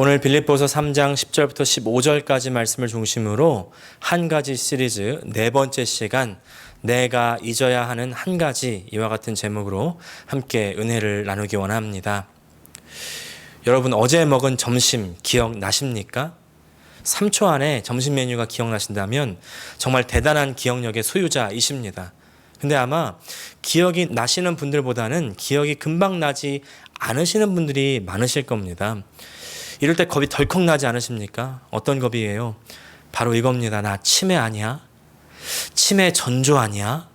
오늘 빌립보서 3장 10절부터 15절까지 말씀을 중심으로 한 가지 시리즈 네 번째 시간 내가 잊어야 하는 한 가지 이와 같은 제목으로 함께 은혜를 나누기 원합니다. 여러분 어제 먹은 점심 기억나십니까? 3초 안에 점심 메뉴가 기억나신다면 정말 대단한 기억력의 소유자이십니다. 근데 아마 기억이 나시는 분들보다는 기억이 금방 나지 않으시는 분들이 많으실 겁니다. 이럴 때 겁이 덜컥 나지 않으십니까? 어떤 겁이에요? 바로 이겁니다. 나 치매 아니야? 치매 전조 아니야?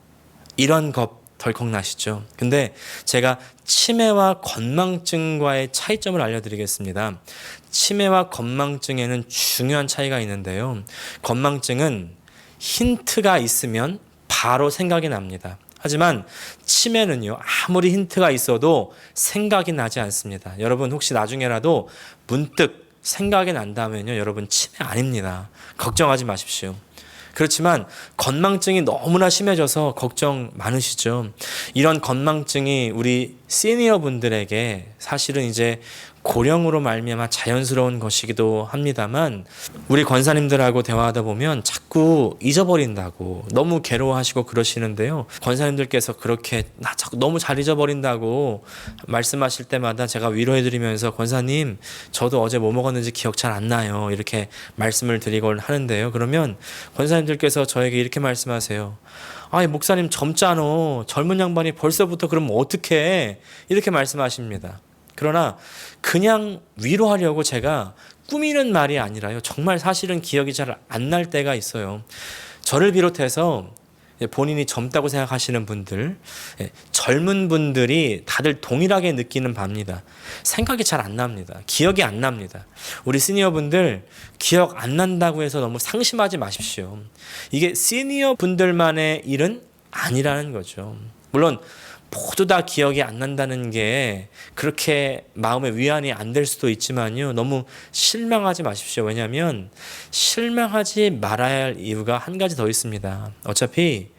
이런 겁 덜컥 나시죠? 근데 제가 치매와 건망증과의 차이점을 알려드리겠습니다. 치매와 건망증에는 중요한 차이가 있는데요. 건망증은 힌트가 있으면 바로 생각이 납니다. 하지만 치매는요, 아무리 힌트가 있어도 생각이 나지 않습니다. 여러분 혹시 나중에라도 문득 생각이 난다면요, 여러분 치매 아닙니다. 걱정하지 마십시오. 그렇지만 건망증이 너무나 심해져서 걱정 많으시죠. 이런 건망증이 우리 시니어 분들에게 사실은 이제 고령으로 말미암아 자연스러운 것이기도 합니다만 우리 권사님들하고 대화하다 보면 자꾸 잊어버린다고 너무 괴로워하시고 그러시는데요. 권사님들께서 그렇게 나 자꾸 너무 잘 잊어버린다고 말씀하실 때마다 제가 위로해드리면서 권사님 저도 어제 뭐 먹었는지 기억 잘 안 나요 이렇게 말씀을 드리곤 하는데요. 그러면 권사님들께서 저에게 이렇게 말씀하세요. 아이 목사님 젊잖아. 젊은 양반이 벌써부터 그러면 어떡해 이렇게 말씀하십니다. 그러나 그냥 위로하려고 제가 꾸미는 말이 아니라요. 정말 사실은 기억이 잘 안 날 때가 있어요. 저를 비롯해서 본인이 젊다고 생각하시는 분들, 젊은 분들이 다들 동일하게 느끼는 바입니다. 생각이 잘 안 납니다. 기억이 안 납니다. 우리 시니어 분들 기억 안 난다고 해서 너무 상심하지 마십시오. 이게 시니어 분들만의 일은 아니라는 거죠. 물론 모두 다 기억이 안 난다는 게 그렇게 마음의 위안이 안 될 수도 있지만요. 너무 실망하지 마십시오. 왜냐하면 실망하지 말아야 할 이유가 한 가지 더 있습니다. 어차피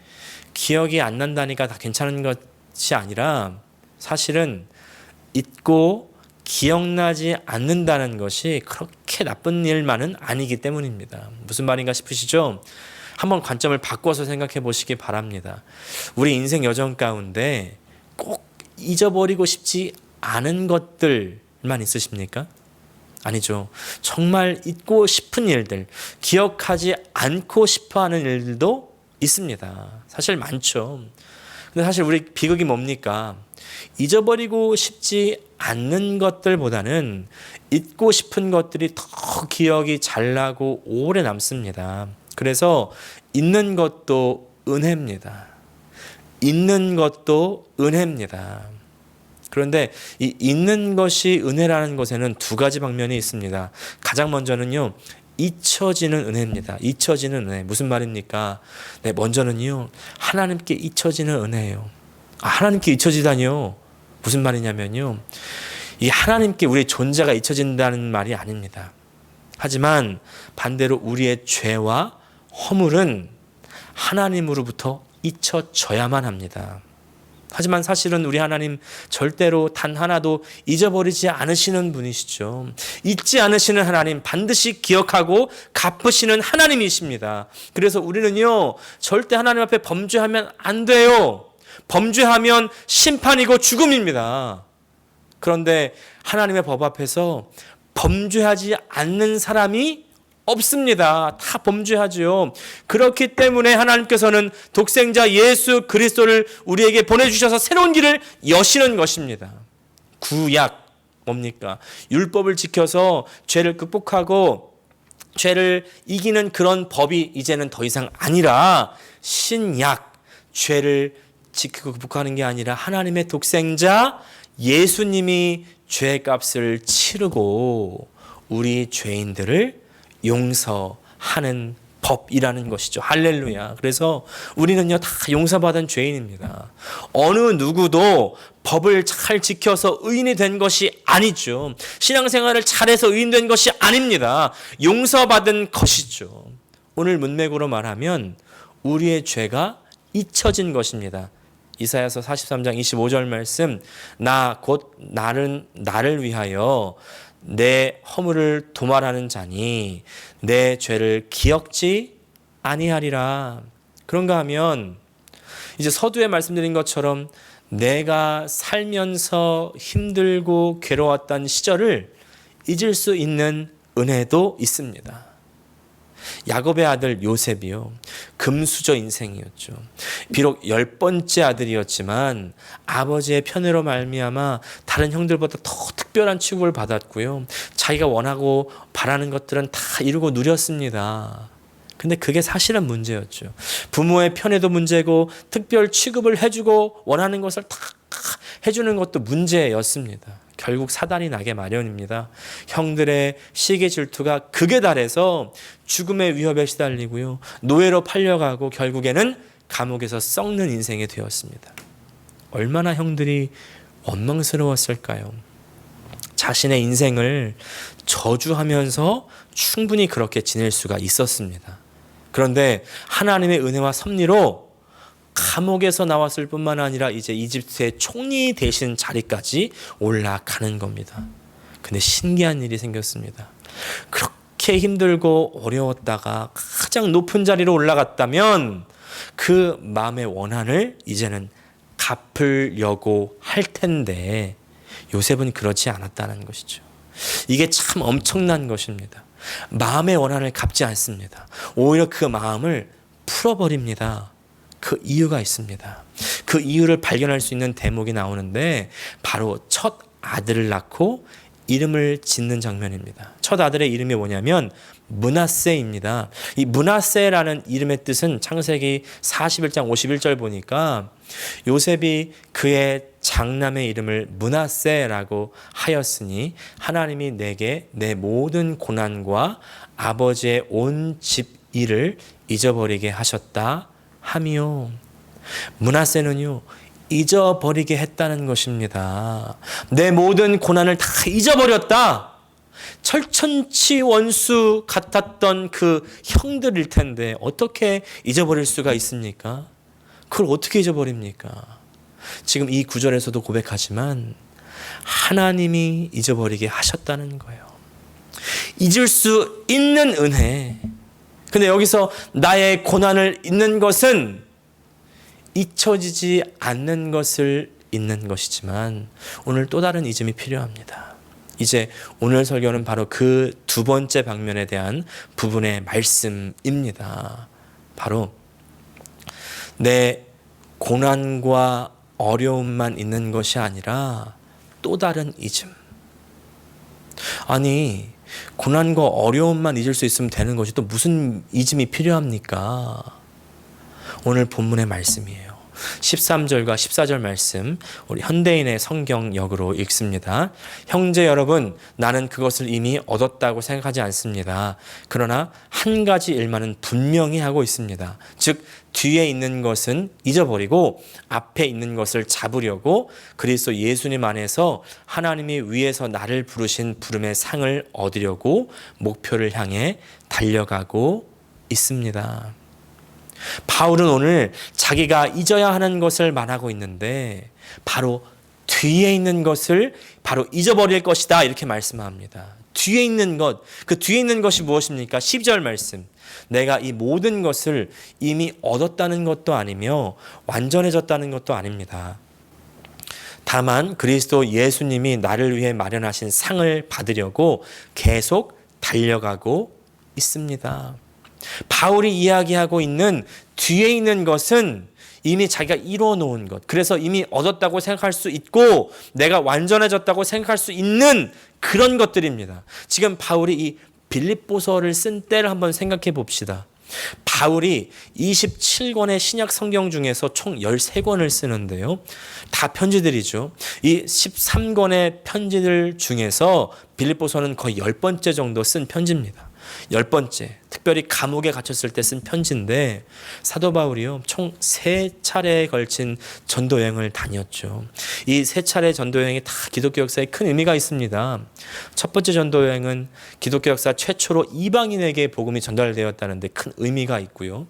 기억이 안 난다니까 다 괜찮은 것이 아니라 사실은 잊고 기억나지 않는다는 것이 그렇게 나쁜 일만은 아니기 때문입니다. 무슨 말인가 싶으시죠? 한번 관점을 바꿔서 생각해 보시기 바랍니다. 우리 인생 여정 가운데 꼭 잊어버리고 싶지 않은 것들만 있으십니까? 아니죠. 정말 잊고 싶은 일들, 기억하지 않고 싶어하는 일들도 있습니다. 사실 많죠. 근데 사실 우리 비극이 뭡니까? 잊어버리고 싶지 않는 것들보다는 잊고 싶은 것들이 더 기억이 잘 나고 오래 남습니다. 그래서 잊는 것도 은혜입니다. 잊는 것도 은혜입니다. 그런데 이 잊는 것이 은혜라는 것에는 두 가지 방면이 있습니다. 가장 먼저는요, 잊혀지는 은혜입니다. 잊혀지는 은혜. 무슨 말입니까? 네, 먼저는요, 하나님께 잊혀지는 은혜예요. 하나님께 잊혀지다니요. 무슨 말이냐면요, 이 하나님께 우리의 존재가 잊혀진다는 말이 아닙니다. 하지만 반대로 우리의 죄와 허물은 하나님으로부터 잊혀져야만 합니다. 하지만 사실은 우리 하나님 절대로 단 하나도 잊어버리지 않으시는 분이시죠. 잊지 않으시는 하나님, 반드시 기억하고 갚으시는 하나님이십니다. 그래서 우리는요, 절대 하나님 앞에 범죄하면 안 돼요. 범죄하면 심판이고 죽음입니다. 그런데 하나님의 법 앞에서 범죄하지 않는 사람이 없습니다. 다 범죄하죠. 그렇기 때문에 하나님께서는 독생자 예수 그리스도를 우리에게 보내주셔서 새로운 길을 여시는 것입니다. 구약 뭡니까? 율법을 지켜서 죄를 극복하고 죄를 이기는 그런 법이 이제는 더 이상 아니라 신약, 죄를 지키고 극복하는 게 아니라 하나님의 독생자 예수님이 죄값을 치르고 우리 죄인들을 용서하는 법이라는 것이죠. 할렐루야. 그래서 우리는요, 다 용서받은 죄인입니다. 어느 누구도 법을 잘 지켜서 의인이 된 것이 아니죠. 신앙생활을 잘해서 의인 된 것이 아닙니다. 용서받은 것이죠. 오늘 문맥으로 말하면 우리의 죄가 잊혀진 것입니다. 이사야서 43장 25절 말씀, 나 곧 나를 위하여 내 허물을 도말하는 자니 내 죄를 기억지 아니하리라. 그런가 하면 이제 서두에 말씀드린 것처럼 내가 살면서 힘들고 괴로웠던 시절을 잊을 수 있는 은혜도 있습니다. 야곱의 아들 요셉이요, 금수저 인생이었죠. 비록 10번째 아들이었지만 아버지의 편애로 말미암아 다른 형들보다 더 특별한 취급을 받았고요, 자기가 원하고 바라는 것들은 다 이루고 누렸습니다. 근데 그게 사실은 문제였죠. 부모의 편애도 문제고 특별 취급을 해주고 원하는 것을 다 해주는 것도 문제였습니다. 결국 사단이 나게 마련입니다. 형들의 시기 질투가 극에 달해서 죽음의 위협에 시달리고요, 노예로 팔려가고 결국에는 감옥에서 썩는 인생이 되었습니다. 얼마나 형들이 원망스러웠을까요? 자신의 인생을 저주하면서 충분히 그렇게 지낼 수가 있었습니다. 그런데 하나님의 은혜와 섭리로 감옥에서 나왔을 뿐만 아니라 이제 이집트의 총리 되신 자리까지 올라가는 겁니다. 근데 신기한 일이 생겼습니다. 그렇게 힘들고 어려웠다가 가장 높은 자리로 올라갔다면 그 마음의 원한을 이제는 갚으려고 할 텐데 요셉은 그렇지 않았다는 것이죠. 이게 참 엄청난 것입니다. 마음의 원한을 갚지 않습니다. 오히려 그 마음을 풀어버립니다. 그 이유가 있습니다. 그 이유를 발견할 수 있는 대목이 나오는데 바로 첫 아들을 낳고 이름을 짓는 장면입니다. 첫 아들의 이름이 뭐냐면 므낫세입니다. 이 므낫세라는 이름의 뜻은 창세기 41장 51절 보니까 요셉이 그의 장남의 이름을 므낫세라고 하였으니 하나님이 내게 내 모든 고난과 아버지의 온 집 일을 잊어버리게 하셨다 하미요. 므낫세는요, 잊어버리게 했다는 것입니다. 내 모든 고난을 다 잊어버렸다. 철천치 원수 같았던 그 형들일 텐데 어떻게 잊어버릴 수가 있습니까? 그걸 어떻게 잊어버립니까? 지금 이 구절에서도 고백하지만 하나님이 잊어버리게 하셨다는 거예요. 잊을 수 있는 은혜. 근데 여기서 나의 고난을 잊는 것은 잊혀지지 않는 것을 잊는 것이지만 오늘 또 다른 잊음이 필요합니다. 이제 오늘 설교는 바로 그 두 번째 방면에 대한 부분의 말씀입니다. 바로 내 고난과 어려움만 있는 것이 아니라 또 다른 잊음. 아니, 고난과 어려움만 잊을 수 있으면 되는 것이 또 무슨 잊음이 필요합니까? 오늘 본문의 말씀이에요. 13절과 14절 말씀, 우리 현대인의 성경역으로 읽습니다. 형제 여러분, 나는 그것을 이미 얻었다고 생각하지 않습니다. 그러나 한 가지 일만은 분명히 하고 있습니다. 즉 뒤에 있는 것은 잊어버리고 앞에 있는 것을 잡으려고 그리스도 예수님 안에서 하나님이 위에서 나를 부르신 부름의 상을 얻으려고 목표를 향해 달려가고 있습니다. 바울은 오늘 자기가 잊어야 하는 것을 말하고 있는데 바로 뒤에 있는 것을 바로 잊어버릴 것이다 이렇게 말씀합니다. 뒤에 있는 것, 그 뒤에 있는 것이 무엇입니까? 12절 말씀. 내가 이 모든 것을 이미 얻었다는 것도 아니며 완전해졌다는 것도 아닙니다. 다만 그리스도 예수님이 나를 위해 마련하신 상을 받으려고 계속 달려가고 있습니다. 바울이 이야기하고 있는 뒤에 있는 것은 이미 자기가 이루어 놓은 것, 그래서 이미 얻었다고 생각할 수 있고 내가 완전해졌다고 생각할 수 있는 그런 것들입니다. 지금 바울이 이 빌립보서를 쓴 때를 한번 생각해 봅시다. 바울이 27권의 신약 성경 중에서 총 13권을 쓰는데요. 다 편지들이죠. 이 13권의 편지들 중에서 빌립보서는 거의 10번째 정도 쓴 편지입니다. 10번째, 특별히 감옥에 갇혔을 때 쓴 편지인데 사도 바울이요, 총 3차례에 걸친 전도 여행을 다녔죠. 이 3차례 전도 여행이 다 기독교 역사에 큰 의미가 있습니다. 첫 번째 전도 여행은 기독교 역사 최초로 이방인에게 복음이 전달되었다는 데 큰 의미가 있고요.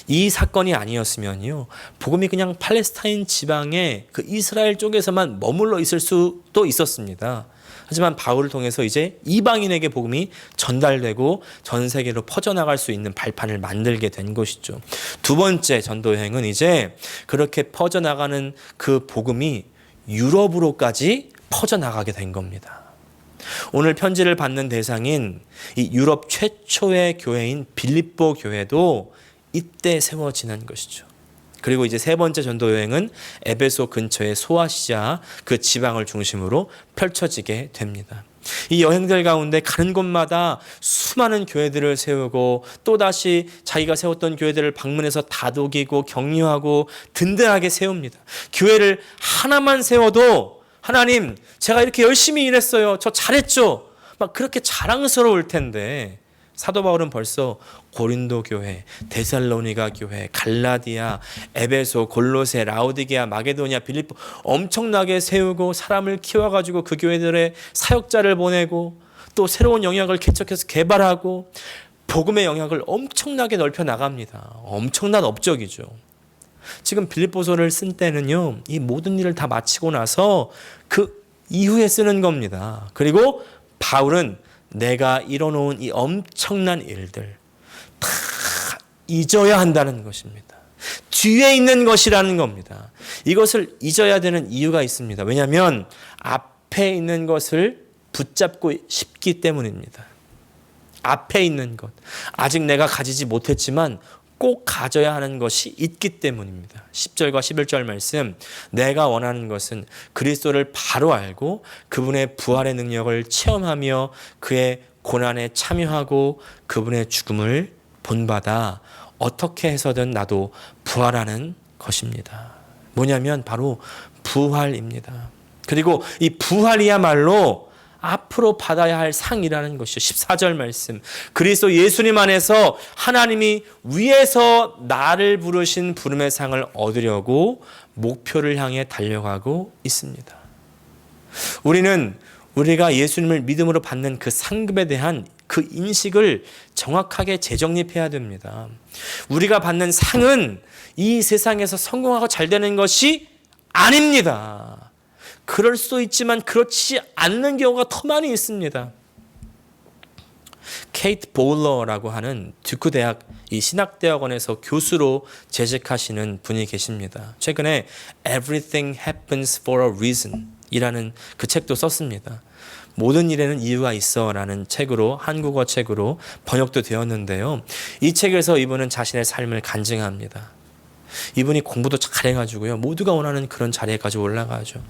이 사건이 아니었으면요, 복음이 그냥 팔레스타인 지방의 그 이스라엘 쪽에서만 머물러 있을 수도 있었습니다. 하지만 바울을 통해서 이제 이방인에게 복음이 전달되고 전 세계로 퍼져나갈 수 있는 발판을 만들게 된 것이죠. 두 번째 전도 여행은 이제 그렇게 퍼져나가는 그 복음이 유럽으로까지 퍼져나가게 된 겁니다. 오늘 편지를 받는 대상인 이 유럽 최초의 교회인 빌립보 교회도 이때 세워지는 것이죠. 그리고 이제 세 번째 전도 여행은 에베소 근처의 소아시아 그 지방을 중심으로 펼쳐지게 됩니다. 이 여행들 가운데 가는 곳마다 수많은 교회들을 세우고 또다시 자기가 세웠던 교회들을 방문해서 다독이고 격려하고 든든하게 세웁니다. 교회를 하나만 세워도 하나님, 제가 이렇게 열심히 일했어요. 저 잘했죠. 막 그렇게 자랑스러울 텐데 사도 바울은 벌써 고린도 교회, 데살로니가 교회, 갈라디아, 에베소, 골로새, 라오디게아, 마게도니아, 빌립보 엄청나게 세우고 사람을 키워가지고 그 교회들의 사역자를 보내고 또 새로운 영역을 개척해서 개발하고 복음의 영역을 엄청나게 넓혀 나갑니다. 엄청난 업적이죠. 지금 빌립보서를 쓴 때는요, 이 모든 일을 다 마치고 나서 그 이후에 쓰는 겁니다. 그리고 바울은 내가 이뤄놓은 이 엄청난 일들 다 잊어야 한다는 것입니다. 뒤에 있는 것이라는 겁니다. 이것을 잊어야 되는 이유가 있습니다. 왜냐하면 앞에 있는 것을 붙잡고 싶기 때문입니다. 앞에 있는 것, 아직 내가 가지지 못했지만 꼭 가져야 하는 것이 있기 때문입니다. 10절과 11절 말씀, 내가 원하는 것은 그리스도를 바로 알고 그분의 부활의 능력을 체험하며 그의 고난에 참여하고 그분의 죽음을 본받아 어떻게 해서든 나도 부활하는 것입니다. 뭐냐면 바로 부활입니다. 그리고 이 부활이야말로 앞으로 받아야 할 상이라는 것이죠. 14절 말씀. 그리스도 예수님 안에서 하나님이 위에서 나를 부르신 부름의 상을 얻으려고 목표를 향해 달려가고 있습니다. 우리는 우리가 예수님을 믿음으로 받는 그 상급에 대한 그 인식을 정확하게 재정립해야 됩니다. 우리가 받는 상은 이 세상에서 성공하고 잘 되는 것이 아닙니다. 그럴 수도 있지만 그렇지 않는 경우가 더 많이 있습니다. 케이트 보울러라고 하는 듀크 대학 이 신학대학원에서 교수로 재직하시는 분이 계십니다. 최근에 Everything Happens for a Reason 이라는 그 책도 썼습니다. 모든 일에는 이유가 있어 라는 책으로, 한국어 책으로 번역도 되었는데요. 이 책에서 이분은 자신의 삶을 간증합니다. 이분이 공부도 잘해가지고요, 모두가 원하는 그런 자리에까지 올라가죠.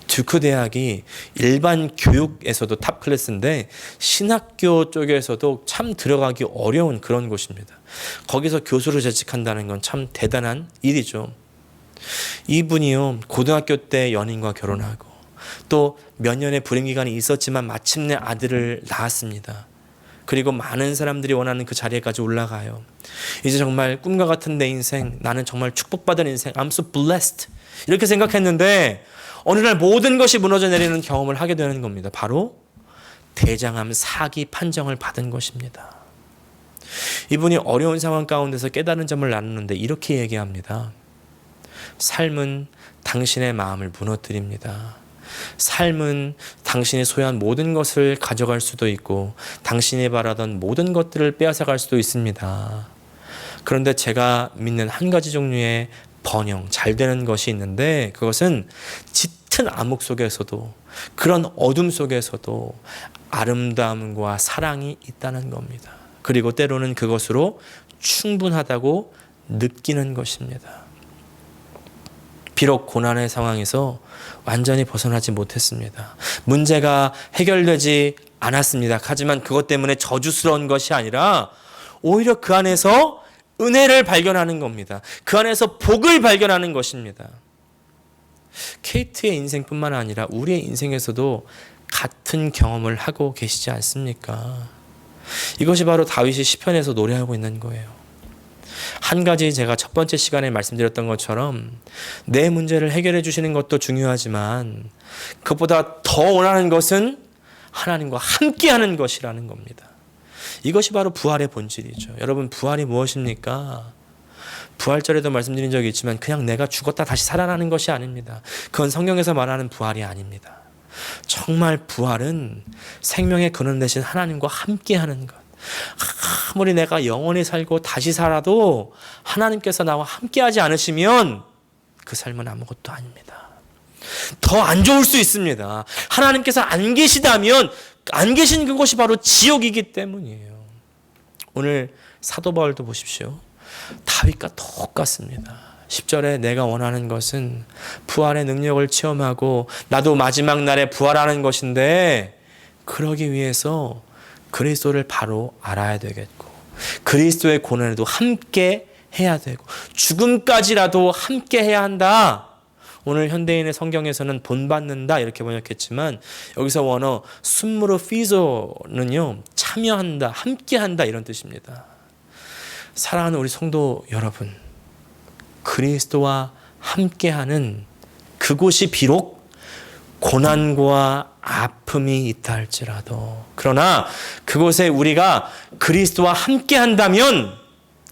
듀크 대학이 일반 교육에서도 탑 클래스인데 신학교 쪽에서도 참 들어가기 어려운 그런 곳입니다. 거기서 교수로 재직한다는 건 참 대단한 일이죠. 이분이요, 고등학교 때 연인과 결혼하고 또 몇 년의 불임 기간이 있었지만 마침내 아들을 낳았습니다. 그리고 많은 사람들이 원하는 그 자리에까지 올라가요. 이제 정말 꿈과 같은 내 인생, 나는 정말 축복받은 인생, I'm so blessed 이렇게 생각했는데 어느 날 모든 것이 무너져 내리는 경험을 하게 되는 겁니다. 바로 대장암 4기 판정을 받은 것입니다. 이분이 어려운 상황 가운데서 깨달은 점을 나누는데 이렇게 얘기합니다. 삶은 당신의 마음을 무너뜨립니다. 삶은 당신이 소유한 모든 것을 가져갈 수도 있고 당신이 바라던 모든 것들을 빼앗아갈 수도 있습니다. 그런데 제가 믿는 한 가지 종류의 번영, 잘 되는 것이 있는데 그것은 짙은 암흑 속에서도, 그런 어둠 속에서도 아름다움과 사랑이 있다는 겁니다. 그리고 때로는 그것으로 충분하다고 느끼는 것입니다. 비록 고난의 상황에서 완전히 벗어나지 못했습니다. 문제가 해결되지 않았습니다. 하지만 그것 때문에 저주스러운 것이 아니라 오히려 그 안에서 은혜를 발견하는 겁니다. 그 안에서 복을 발견하는 것입니다. 케이트의 인생뿐만 아니라 우리의 인생에서도 같은 경험을 하고 계시지 않습니까? 이것이 바로 다윗이 시편에서 노래하고 있는 거예요. 한 가지 제가 첫 번째 시간에 말씀드렸던 것처럼 내 문제를 해결해 주시는 것도 중요하지만 그것보다 더 원하는 것은 하나님과 함께하는 것이라는 겁니다. 이것이 바로 부활의 본질이죠. 여러분, 부활이 무엇입니까? 부활절에도 말씀드린 적이 있지만 그냥 내가 죽었다 다시 살아나는 것이 아닙니다. 그건 성경에서 말하는 부활이 아닙니다. 정말 부활은 생명의 근원 되신 하나님과 함께하는 것. 아무리 내가 영원히 살고 다시 살아도 하나님께서 나와 함께하지 않으시면 그 삶은 아무것도 아닙니다. 더 안 좋을 수 있습니다. 하나님께서 안 계시다면 안 계신 그곳이 바로 지옥이기 때문이에요. 오늘 사도 바울도 보십시오. 다윗과 똑같습니다. 10절에 내가 원하는 것은 부활의 능력을 체험하고 나도 마지막 날에 부활하는 것인데 그러기 위해서 그리스도를 바로 알아야 되겠고 그리스도의 고난에도 함께 해야 되고 죽음까지라도 함께 해야 한다. 오늘 현대인의 성경에서는 본받는다 이렇게 번역했지만 여기서 원어 순무로 피조는요 참여한다, 함께한다 이런 뜻입니다. 사랑하는 우리 성도 여러분, 그리스도와 함께하는 그곳이 비록 고난과 아픔이 있다 할지라도 그러나 그곳에 우리가 그리스도와 함께한다면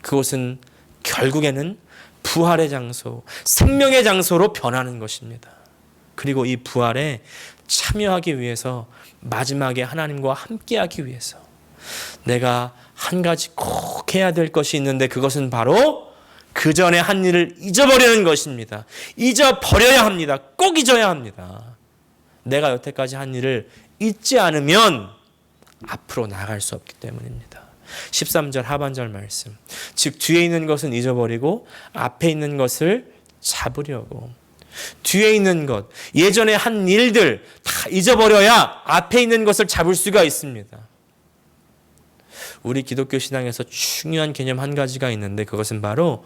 그곳은 결국에는 부활의 장소, 생명의 장소로 변하는 것입니다. 그리고 이 부활에 참여하기 위해서 마지막에 하나님과 함께하기 위해서 내가 한 가지 꼭 해야 될 것이 있는데 그것은 바로 그 전에 한 일을 잊어버리는 것입니다. 잊어버려야 합니다. 꼭 잊어야 합니다. 내가 여태까지 한 일을 잊지 않으면 앞으로 나아갈 수 없기 때문입니다. 13절 하반절 말씀. 즉 뒤에 있는 것은 잊어버리고 앞에 있는 것을 잡으려고. 뒤에 있는 것, 예전에 한 일들 다 잊어버려야 앞에 있는 것을 잡을 수가 있습니다. 우리 기독교 신앙에서 중요한 개념 한 가지가 있는데 그것은 바로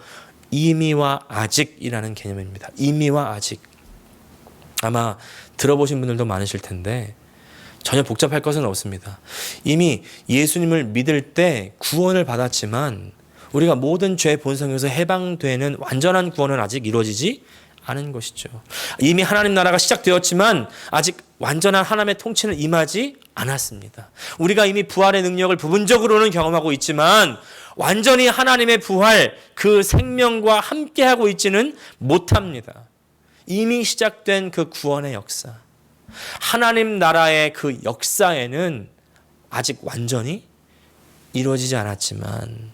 이미와 아직이라는 개념입니다. 이미와 아직. 아마 들어보신 분들도 많으실 텐데 전혀 복잡할 것은 없습니다. 이미 예수님을 믿을 때 구원을 받았지만 우리가 모든 죄 본성에서 해방되는 완전한 구원은 아직 이루어지지 않은 것이죠. 이미 하나님 나라가 시작되었지만 아직 완전한 하나님의 통치는 임하지 않았습니다. 우리가 이미 부활의 능력을 부분적으로는 경험하고 있지만 완전히 하나님의 부활, 그 생명과 함께하고 있지는 못합니다. 이미 시작된 그 구원의 역사, 하나님 나라의 그 역사에는 아직 완전히 이루어지지 않았지만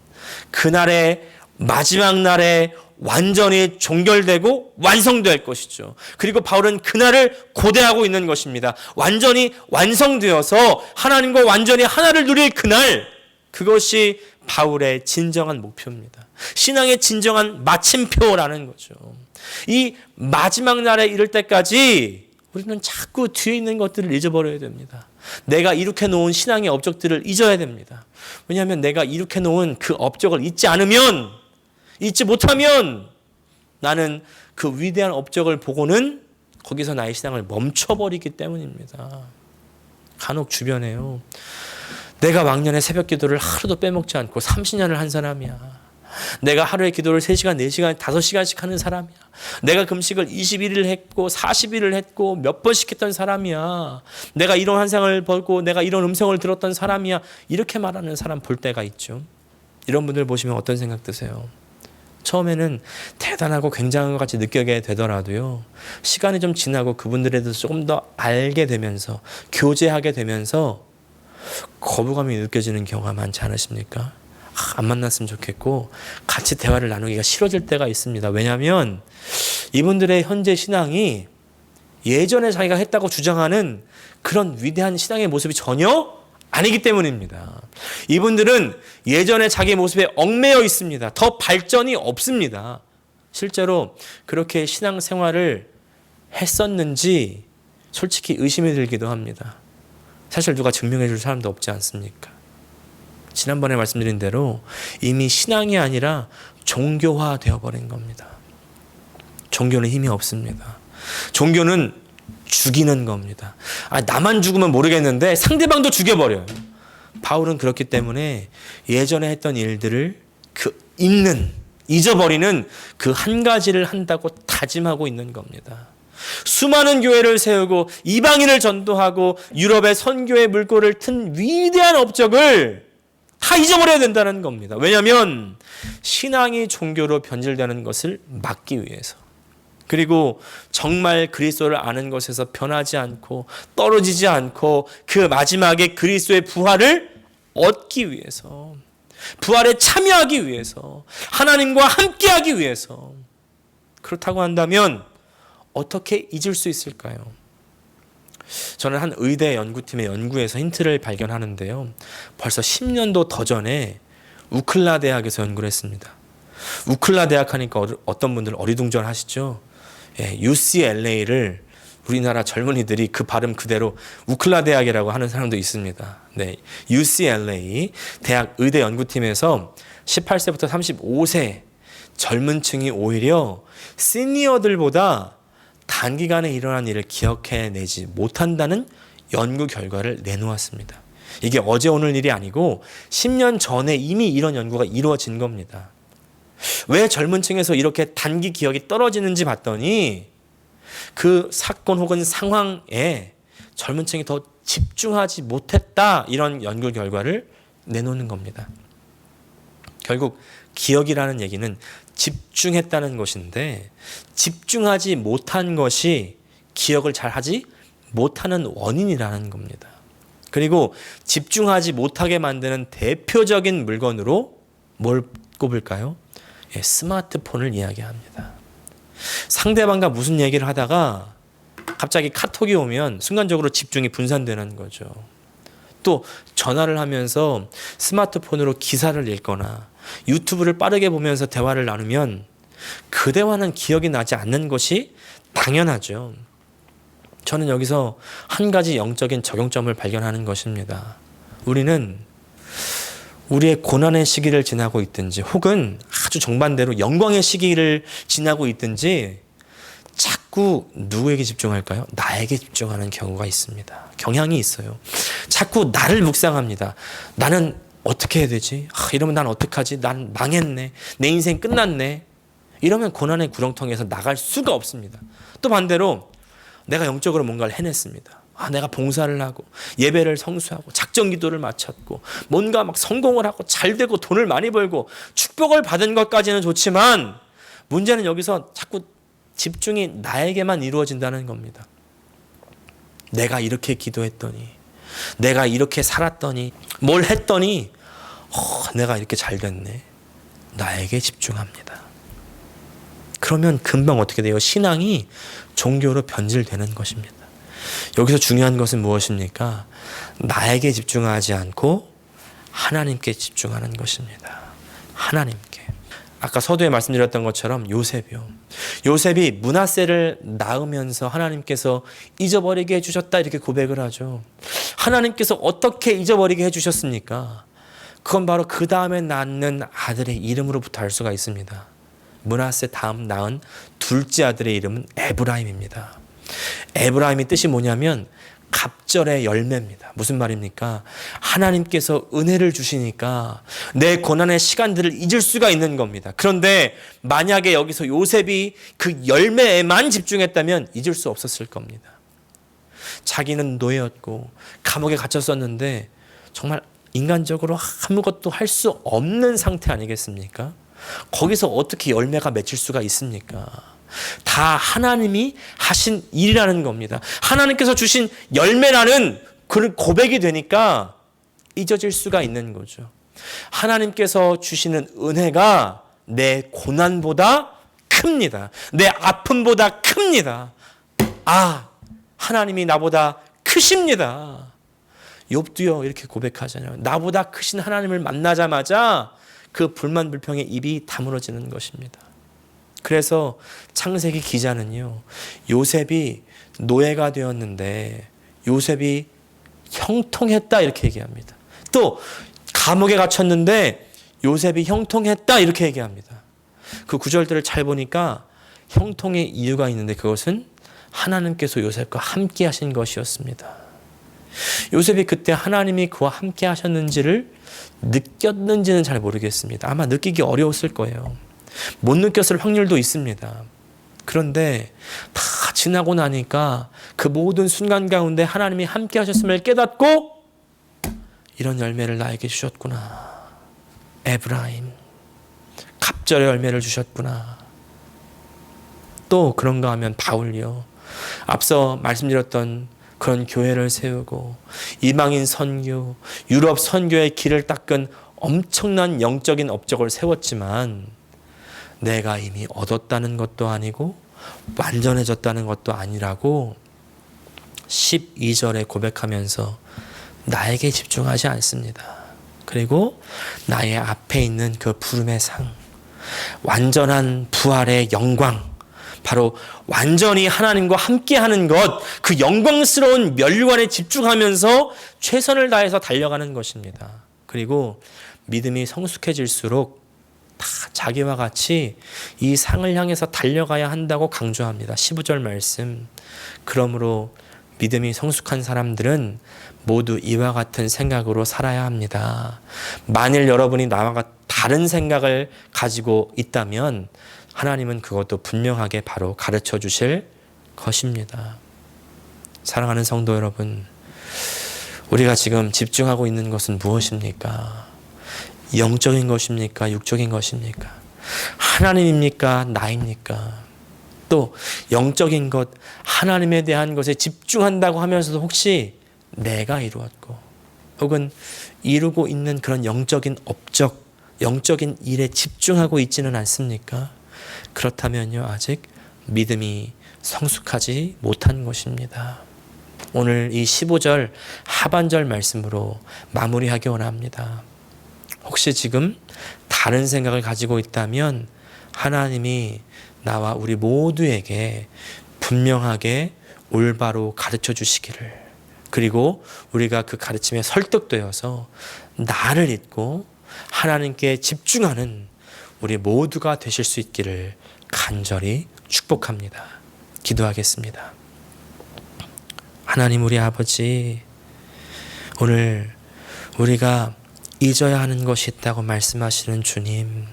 그날의 마지막 날에 완전히 종결되고 완성될 것이죠. 그리고 바울은 그날을 고대하고 있는 것입니다. 완전히 완성되어서 하나님과 완전히 하나를 누릴 그날, 그것이 바울의 진정한 목표입니다. 신앙의 진정한 마침표라는 거죠. 이 마지막 날에 이를 때까지 우리는 자꾸 뒤에 있는 것들을 잊어버려야 됩니다. 내가 이룩해 놓은 신앙의 업적들을 잊어야 됩니다. 왜냐하면 내가 이룩해 놓은 그 업적을 잊지 못하면 나는 그 위대한 업적을 보고는 거기서 나의 신앙을 멈춰버리기 때문입니다. 간혹 주변에요. 내가 왕년에 새벽 기도를 하루도 빼먹지 않고 30년을 한 사람이야. 내가 하루에 기도를 3시간, 4시간, 5시간씩 하는 사람이야. 내가 금식을 21일 했고 40일을 했고 몇 번씩 했던 사람이야. 내가 이런 환상을 보고 내가 이런 음성을 들었던 사람이야. 이렇게 말하는 사람 볼 때가 있죠. 이런 분들 보시면 어떤 생각 드세요? 처음에는 대단하고 굉장한 것 같이 느끼게 되더라도요. 시간이 좀 지나고 그분들에 대해서 조금 더 알게 되면서 교제하게 되면서 거부감이 느껴지는 경우가 많지 않으십니까? 안 만났으면 좋겠고 같이 대화를 나누기가 싫어질 때가 있습니다. 왜냐하면 이분들의 현재 신앙이 예전에 자기가 했다고 주장하는 그런 위대한 신앙의 모습이 전혀 아니기 때문입니다. 이분들은 예전에 자기 모습에 얽매여 있습니다. 더 발전이 없습니다. 실제로 그렇게 신앙생활을 했었는지 솔직히 의심이 들기도 합니다. 사실 누가 증명해 줄 사람도 없지 않습니까? 지난번에 말씀드린 대로 이미 신앙이 아니라 종교화 되어버린 겁니다. 종교는 힘이 없습니다. 종교는 죽이는 겁니다. 나만 죽으면 모르겠는데 상대방도 죽여버려요. 바울은 그렇기 때문에 예전에 했던 일들을 잊어버리는 그 한 가지를 한다고 다짐하고 있는 겁니다. 수많은 교회를 세우고 이방인을 전도하고 유럽의 선교의 물꼬를 튼 위대한 업적을 다 잊어버려야 된다는 겁니다. 왜냐하면 신앙이 종교로 변질되는 것을 막기 위해서, 그리고 정말 그리스도를 아는 것에서 변하지 않고 떨어지지 않고 그 마지막에 그리스도의 부활을 얻기 위해서, 부활에 참여하기 위해서, 하나님과 함께하기 위해서. 그렇다고 한다면 어떻게 잊을 수 있을까요? 저는 한 의대 연구팀의 연구에서 힌트를 발견하는데요. 벌써 10년도 더 전에 우클라 대학에서 연구를 했습니다. 우클라 대학 하니까 어떤 분들 어리둥절하시죠? UCLA를 우리나라 젊은이들이 그 발음 그대로 우클라 대학이라고 하는 사람도 있습니다. 네, UCLA 대학 의대 연구팀에서 18세부터 35세 젊은 층이 오히려 시니어들보다 단기간에 일어난 일을 기억해내지 못한다는 연구 결과를 내놓았습니다. 이게 어제 오늘 일이 아니고 10년 전에 이미 이런 연구가 이루어진 겁니다. 왜 젊은 층에서 이렇게 단기 기억이 떨어지는지 봤더니 그 사건 혹은 상황에 젊은 층이 더 집중하지 못했다, 이런 연구 결과를 내놓는 겁니다. 결국 기억이라는 얘기는 집중했다는 것인데, 집중하지 못한 것이 기억을 잘하지 못하는 원인이라는 겁니다. 그리고 집중하지 못하게 만드는 대표적인 물건으로 뭘 꼽을까요? 스마트폰을 이야기합니다. 상대방과 무슨 얘기를 하다가 갑자기 카톡이 오면 순간적으로 집중이 분산되는 거죠. 또 전화를 하면서 스마트폰으로 기사를 읽거나 유튜브를 빠르게 보면서 대화를 나누면 그 대화는 기억이 나지 않는 것이 당연하죠. 저는 여기서 한 가지 영적인 적용점을 발견하는 것입니다. 우리는 우리의 고난의 시기를 지나고 있든지 혹은 아주 정반대로 영광의 시기를 지나고 있든지 자꾸 누구에게 집중할까요? 나에게 집중하는 경우가 있습니다. 경향이 있어요. 자꾸 나를 묵상합니다. 나는 어떻게 해야 되지? 이러면 난 어떡하지? 난 망했네. 내 인생 끝났네. 이러면 고난의 구렁텅이에서 나갈 수가 없습니다. 또 반대로 내가 영적으로 뭔가를 해냈습니다. 내가 봉사를 하고 예배를 성수하고 작정 기도를 마쳤고 뭔가 막 성공을 하고 잘 되고 돈을 많이 벌고 축복을 받은 것까지는 좋지만 문제는 여기서 자꾸 집중이 나에게만 이루어진다는 겁니다. 내가 이렇게 기도했더니, 내가 이렇게 살았더니, 뭘 했더니 내가 이렇게 잘 됐네. 나에게 집중합니다. 그러면 금방 어떻게 돼요? 신앙이 종교로 변질되는 것입니다. 여기서 중요한 것은 무엇입니까? 나에게 집중하지 않고 하나님께 집중하는 것입니다. 하나님께. 아까 서두에 말씀드렸던 것처럼 요셉이요. 요셉이 므낫세를 낳으면서 하나님께서 잊어버리게 해주셨다, 이렇게 고백을 하죠. 하나님께서 어떻게 잊어버리게 해주셨습니까? 그건 바로 그 다음에 낳는 아들의 이름으로부터 알 수가 있습니다. 므낫세 다음 낳은 둘째 아들의 이름은 에브라임입니다. 에브라임의 뜻이 뭐냐면 갑절의 열매입니다. 무슨 말입니까? 하나님께서 은혜를 주시니까 내 고난의 시간들을 잊을 수가 있는 겁니다. 그런데 만약에 여기서 요셉이 그 열매에만 집중했다면 잊을 수 없었을 겁니다. 자기는 노예였고 감옥에 갇혔었는데 정말 인간적으로 아무것도 할 수 없는 상태 아니겠습니까? 거기서 어떻게 열매가 맺힐 수가 있습니까? 다 하나님이 하신 일이라는 겁니다. 하나님께서 주신 열매라는 그 고백이 되니까 잊어질 수가 있는 거죠. 하나님께서 주시는 은혜가 내 고난보다 큽니다. 내 아픔보다 큽니다. 하나님이 나보다 크십니다. 욥도요 이렇게 고백하잖아요. 나보다 크신 하나님을 만나자마자 그 불만 불평의 입이 다물어지는 것입니다. 그래서 창세기 기자는요, 요셉이 노예가 되었는데 요셉이 형통했다, 이렇게 얘기합니다. 또 감옥에 갇혔는데 요셉이 형통했다, 이렇게 얘기합니다. 그 구절들을 잘 보니까 형통의 이유가 있는데 그것은 하나님께서 요셉과 함께 하신 것이었습니다. 요셉이 그때 하나님이 그와 함께 하셨는지를 느꼈는지는 잘 모르겠습니다. 아마 느끼기 어려웠을 거예요. 못 느꼈을 확률도 있습니다. 그런데 다 지나고 나니까 그 모든 순간 가운데 하나님이 함께 하셨음을 깨닫고 이런 열매를 나에게 주셨구나. 에브라임, 갑절의 열매를 주셨구나. 또 그런가 하면 바울이요. 앞서 말씀드렸던 그런 교회를 세우고 이방인 선교, 유럽 선교의 길을 닦은 엄청난 영적인 업적을 세웠지만 내가 이미 얻었다는 것도 아니고 완전해졌다는 것도 아니라고 12절에 고백하면서 나에게 집중하지 않습니다. 그리고 나의 앞에 있는 그 부름의 상, 완전한 부활의 영광, 바로 완전히 하나님과 함께하는 것, 그 영광스러운 멸관에 집중하면서 최선을 다해서 달려가는 것입니다. 그리고 믿음이 성숙해질수록 다 자기와 같이 이 상을 향해서 달려가야 한다고 강조합니다. 15절 말씀. 그러므로 믿음이 성숙한 사람들은 모두 이와 같은 생각으로 살아야 합니다. 만일 여러분이 나와 다른 생각을 가지고 있다면 하나님은 그것도 분명하게 바로 가르쳐 주실 것입니다. 사랑하는 성도 여러분, 우리가 지금 집중하고 있는 것은 무엇입니까? 영적인 것입니까? 육적인 것입니까? 하나님입니까? 나입니까? 또 영적인 것, 하나님에 대한 것에 집중한다고 하면서도 혹시 내가 이루었고 혹은 이루고 있는 그런 영적인 업적, 영적인 일에 집중하고 있지는 않습니까? 그렇다면요, 아직 믿음이 성숙하지 못한 것입니다. 오늘 이 15절 하반절 말씀으로 마무리하기 원합니다. 혹시 지금 다른 생각을 가지고 있다면 하나님이 나와 우리 모두에게 분명하게 올바로 가르쳐 주시기를, 그리고 우리가 그 가르침에 설득되어서 나를 잊고 하나님께 집중하는 우리 모두가 되실 수 있기를 간절히 축복합니다. 기도하겠습니다. 하나님 우리 아버지, 오늘 우리가 잊어야 하는 것이 있다고 말씀하시는 주님,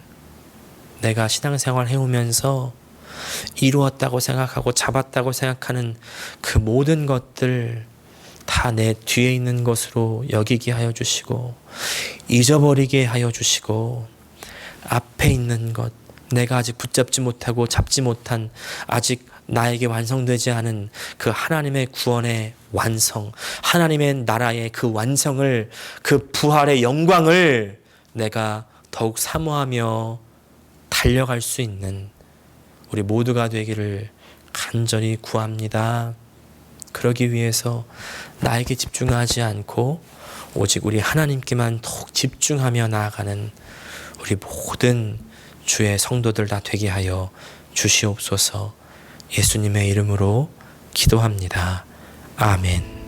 내가 신앙생활 해오면서 이루었다고 생각하고 잡았다고 생각하는 그 모든 것들 다 내 뒤에 있는 것으로 여기게 하여 주시고 잊어버리게 하여 주시고, 앞에 있는 것, 내가 아직 붙잡지 못하고 잡지 못한, 아직 나에게 완성되지 않은 그 하나님의 구원의 완성, 하나님의 나라의 그 완성을, 그 부활의 영광을 내가 더욱 사모하며 달려갈 수 있는 우리 모두가 되기를 간절히 구합니다. 그러기 위해서 나에게 집중하지 않고 오직 우리 하나님께만 더욱 집중하며 나아가는 우리 모든 주의 성도들 다 되게 하여 주시옵소서. 예수님의 이름으로 기도합니다. 아멘.